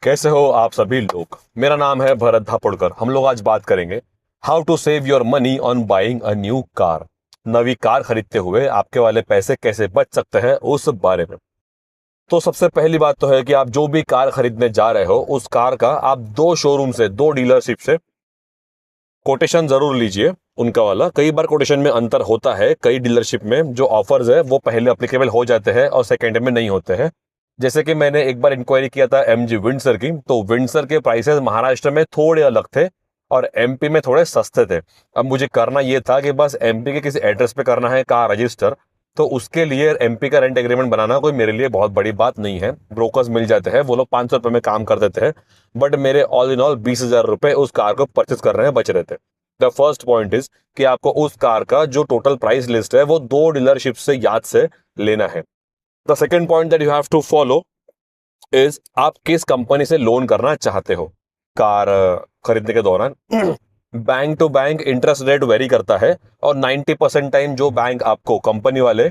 कैसे हो आप सभी लोग। मेरा नाम है भरत धापुड़कर। हम लोग आज बात करेंगे how to save your money on buying a new car. नवी कार खरीदते हुए आपके वाले पैसे कैसे बच सकते हैं उस बारे में। तो सबसे पहली बात तो है कि आप जो भी कार खरीदने जा रहे हो उस कार का आप दो शोरूम से, दो डीलरशिप से कोटेशन जरूर लीजिए। उनका वाला कई बार कोटेशन में अंतर होता है। कई डीलरशिप में जो ऑफर्स है वो पहले अप्लीकेबल हो जाते हैं और सेकेंड में नहीं होते हैं। जैसे कि मैंने एक बार इंक्वायरी किया था एमजी विंडसर की, तो विंडसर के प्राइसेस महाराष्ट्र में थोड़े अलग थे और एमपी में थोड़े सस्ते थे। अब मुझे करना ये था कि बस एमपी के किसी एड्रेस पे करना है कार रजिस्टर, तो उसके लिए एमपी का रेंट एग्रीमेंट बनाना कोई मेरे लिए बहुत बड़ी बात नहीं है। ब्रोकर्स मिल जाते हैं, वो लोग 500 रुपये में काम कर देते हैं। बट मेरे ऑल इन ऑल 20,000 रुपये उस कार को परचेस कर रहे हैं बच रहे थे। द फर्स्ट पॉइंट इज कि आपको उस कार का जो टोटल प्राइस लिस्ट है वो दो डीलरशिप से याद से लेना है। The second point that you have to follow is आप किस कंपनी से लोन करना चाहते हो कार खरीदने के दौरान। Bank to bank interest rate vary करता है और 90% टाइम जो बैंक आपको कंपनी वाले,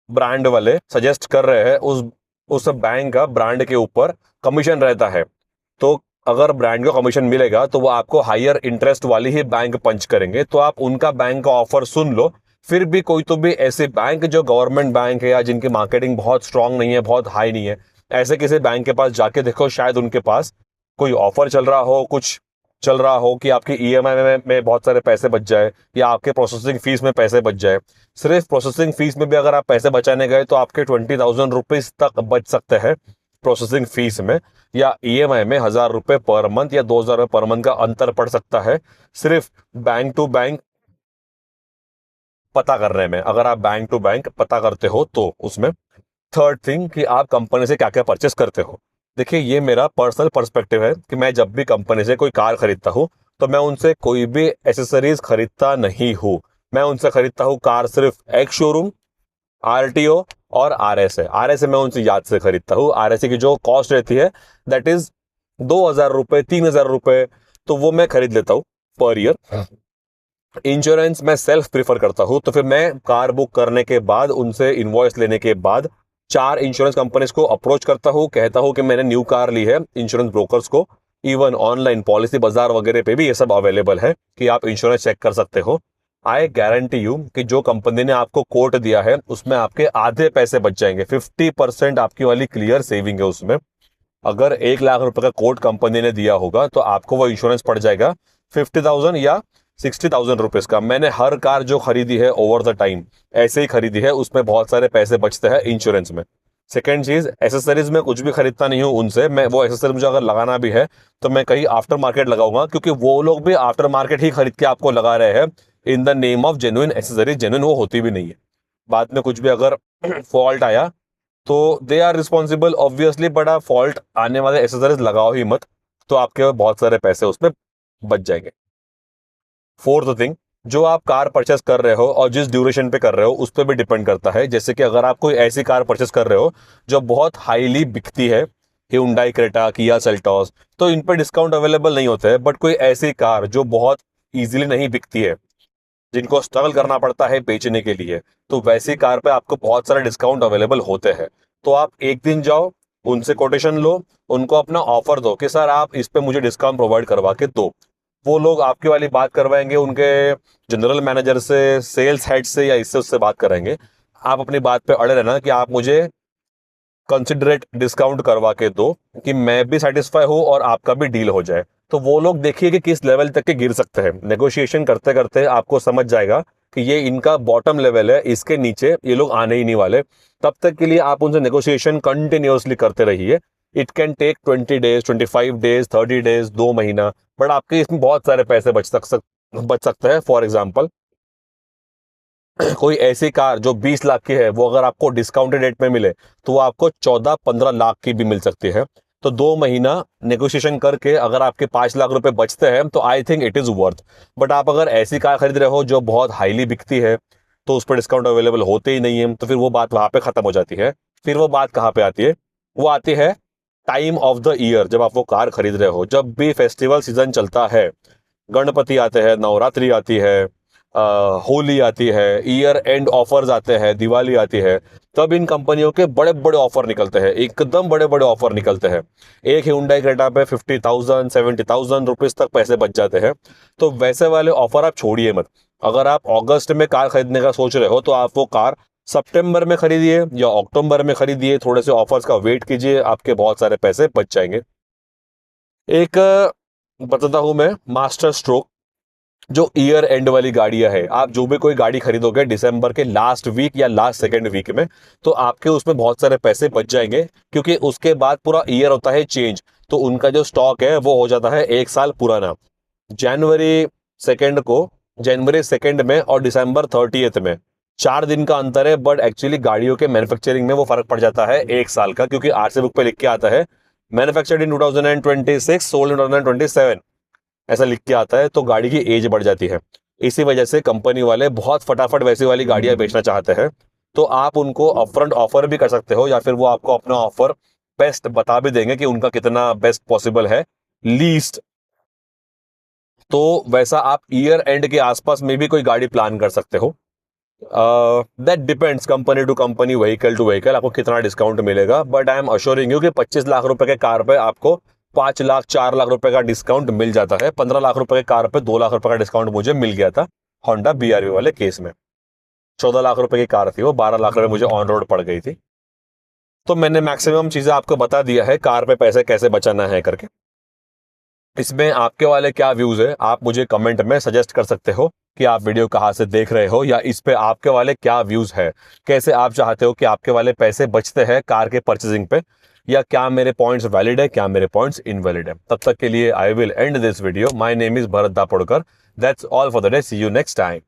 ब्रांड वाले सजेस्ट कर रहे हैं उस बैंक का ब्रांड के ऊपर कमीशन रहता है। तो अगर ब्रांड को कमीशन मिलेगा तो वो आपको हायर इंटरेस्ट वाली ही बैंक पंच करेंगे, तो आप उनका बैंक का ऑफर सुन लो। फिर भी कोई तो भी ऐसे बैंक जो गवर्नमेंट बैंक है या जिनकी मार्केटिंग बहुत स्ट्रांग नहीं है, बहुत हाई नहीं है, ऐसे किसी बैंक के पास जाके देखो, शायद उनके पास कोई ऑफर चल रहा हो, कुछ चल रहा हो कि आपकी ईएमआई में बहुत सारे पैसे बच जाए या आपके प्रोसेसिंग फीस में पैसे बच जाए। सिर्फ प्रोसेसिंग फीस में भी अगर आप पैसे बचाने गए तो आपके 20,000 रुपीज तक बच सकते हैं प्रोसेसिंग फीस में, या ईएमआई में 1,000 रुपये पर मंथ या 2,000 पर मंथ का अंतर पड़ सकता है सिर्फ बैंक टू बैंक पता करने में। अगर आप बैंक टू बैंक पता करते हो तो उसमें थर्ड थिंग कि आप कंपनी से क्या क्या परचेस करते हो। देखिए, ये मेरा पर्सनल पर्सपेक्टिव है कि मैं जब भी कंपनी से कोई कार खरीदता हूँ तो मैं उनसे कोई भी एसेसरीज खरीदता नहीं हूँ। मैं उनसे खरीदता हूँ कार सिर्फ एक शोरूम, आरटीओ और आरएसए। आरएसए मैं उनसे याद से खरीदता हूँ। आरएसए की जो कॉस्ट रहती है दैट इज 2,000 रुपये, 3,000 रुपये, तो वो मैं खरीद लेता हूँ पर ईयर। इंश्योरेंस मैं सेल्फ प्रीफर करता हूँ, तो फिर मैं कार बुक करने के बाद उनसे इनवॉइस लेने के बाद 4 इंश्योरेंस कंपनीज को अप्रोच करता हूँ, कहता हूँ कि मैंने न्यू कार ली है। इंश्योरेंस ब्रोकर्स को इवन ऑनलाइन पॉलिसी बाजार वगैरह पे भी ये सब अवेलेबल है कि आप इंश्योरेंस चेक कर सकते हो। आई गारंटी यू कि जो कंपनी ने आपको कोट दिया है उसमें आपके आधे पैसे बच जाएंगे। 50% आपकी वाली क्लियर सेविंग है उसमें। अगर 1,00,000 रुपए का कोट कंपनी ने दिया होगा तो आपको वो इंश्योरेंस पड़ जाएगा 50,000 या 60,000 रुपीज का। मैंने हर कार जो खरीदी है ओवर द टाइम ऐसे ही खरीदी है, उसमें बहुत सारे पैसे बचते हैं इंश्योरेंस में। सेकेंड चीज, एसेसरीज में कुछ भी खरीदता नहीं हूँ उनसे। मैं वो एसेसरीज मुझे अगर लगाना भी है तो मैं कहीं आफ्टर मार्केट लगाऊंगा, क्योंकि वो लोग भी आफ्टर मार्केट ही खरीद के आपको लगा रहे हैं in the name of genuine accessories. Genuine वो होती भी नहीं है। बाद में कुछ भी अगर फॉल्ट आया तो they are responsible obviously, but आप फॉल्ट आने वाले एसेसरीज लगाओ ही मत, तो आपके बहुत सारे पैसे उसमें बच जाएंगे। फोर्थ थिंग, जो आप कार परचेस कर रहे हो और जिस ड्यूरेशन पे कर रहे हो उस पर भी डिपेंड करता है। जैसे कि अगर आप कोई ऐसी कार परचेस कर रहे हो जो बहुत हाईली बिकती है, Hyundai क्रेटा, किया सेल्टॉस, तो इन पर डिस्काउंट अवेलेबल नहीं होते हैं। बट कोई ऐसी कार जो बहुत इजीली नहीं बिकती है, जिनको स्ट्रगल करना पड़ता है बेचने के लिए, तो वैसी कार पे आपको बहुत सारे डिस्काउंट अवेलेबल होते हैं। तो आप एक दिन जाओ, उनसे कोटेशन लो, उनको अपना ऑफर दो कि सर आप इस पे मुझे डिस्काउंट प्रोवाइड करवा के दो। वो लोग आपकी वाली बात करवाएंगे उनके जनरल मैनेजर से, सेल्स हेड से या इससे उससे बात कराएंगे। आप अपनी बात पे अड़े रहना कि आप मुझे कंसिडरेट डिस्काउंट करवा के दो कि मैं भी सेटिस्फाई हूँ और आपका भी डील हो जाए। तो वो लोग देखिए कि किस लेवल तक के गिर सकते हैं। नेगोशिएशन करते करते आपको समझ जाएगा कि ये इनका बॉटम लेवल है, इसके नीचे ये लोग आने ही नहीं वाले। तब तक के लिए आप उनसे नेगोशिएशन कंटिन्यूअसली करते रहिए। It can take 20 days, 25 days, 30 days, 2 महीना, बट आपके इसमें बहुत सारे पैसे बच सकते हैं। फॉर एग्जाम्पल, कोई ऐसी कार जो 20 लाख की है, वो अगर आपको डिस्काउंटेड रेट में मिले तो वो आपको 14-15 लाख की भी मिल सकती है। तो 2 महीना नेगोशिएशन करके अगर आपके 5 लाख रुपए बचते हैं तो I think it is worth. But आप अगर ऐसी कार खरीद रहे हो जो बहुत हाईली बिकती है तो उस पर डिस्काउंट अवेलेबल होते ही नहीं है, तो फिर वो बात वहां पे खत्म हो जाती है। फिर वो बात कहाँ पे आती है? वो आती है टाइम ऑफ द ईयर। जब आप वो कार खरीद रहे हो, जब भी फेस्टिवल सीजन चलता है, गणपति आते हैं, नवरात्रि आती है, होली आती है, ईयर एंड ऑफर्स आते हैं, दिवाली आती है, तब इन कंपनियों के बड़े बड़े ऑफर निकलते हैं, एकदम बड़े बड़े ऑफर निकलते हैं। एक Hyundai क्रेटा पे 50,000 70,000 रुपीज तक पैसे बच जाते हैं। तो वैसे वाले ऑफर आप छोड़िए मत। अगर आप अगस्त में कार खरीदने का सोच रहे हो तो आप वो कार सितंबर में खरीदिए या अक्टूबर में खरीदिए, थोड़े से ऑफर्स का वेट कीजिए, आपके बहुत सारे पैसे बच जाएंगे। एक बताता हूं मैं मास्टर स्ट्रोक, जो ईयर एंड वाली गाड़ियां है, आप जो भी कोई गाड़ी खरीदोगे दिसंबर के लास्ट वीक या लास्ट सेकेंड वीक में, तो आपके उसमें बहुत सारे पैसे बच जाएंगे, क्योंकि उसके बाद पूरा ईयर होता है चेंज, तो उनका जो स्टॉक है वो हो जाता है 1 साल पुराना। जनवरी जनवरी सेकेंड में और दिसंबर 30th में 4 दिन का अंतर है, बट एक्चुअली गाड़ियों के मैन्युफैक्चरिंग में वो फर्क पड़ जाता है 1 साल का, क्योंकि आरसी बुक पे लिख के आता है मैन्युफैक्चर्ड इन 2026 सोल्ड इन 2027, ऐसा लिख के आता है, तो गाड़ी की एज बढ़ जाती है। इसी वजह से कंपनी वाले बहुत फटाफट वैसी वाली गाड़ियां बेचना चाहते हैं। तो आप उनको अपफ्रंट ऑफर भी कर सकते हो, या फिर वो आपको अपना ऑफर बेस्ट बता भी देंगे कि उनका कितना बेस्ट पॉसिबल है लीस्ट। तो वैसा आप ईयर एंड के आसपास में भी कोई गाड़ी प्लान कर सकते हो। That depends company to company, vehicle to vehicle, आपको कितना डिस्काउंट मिलेगा, but I am assuring you कि 25 लाख रुपए के कार पे आपको 5 लाख 4 लाख रुपए का डिस्काउंट मिल जाता है। 15 लाख रुपए के कार पे 2 लाख रुपए का डिस्काउंट मुझे मिल गया था होंडा BRV वाले केस में। 14 लाख रुपए की कार थी वो, 12 लाख रुपए मुझे ऑन रोड पड़ गई थी। तो मैंने मैक्सिमम चीजें आपको बता दिया है कार पे पैसे कैसे बचाना है करके। इसमें आपके वाले क्या व्यूज है, आप मुझे कमेंट में सजेस्ट कर सकते हो कि आप वीडियो कहाँ से देख रहे हो, या इस पे आपके वाले क्या व्यूज है, कैसे आप चाहते हो कि आपके वाले पैसे बचते हैं कार के परचेजिंग पे, या क्या मेरे पॉइंट्स वैलिड है, क्या मेरे पॉइंट्स इनवैलिड है। तब तक के लिए I will end this video. My name is Bharat Dapodkar. That's all for the day. See you next time.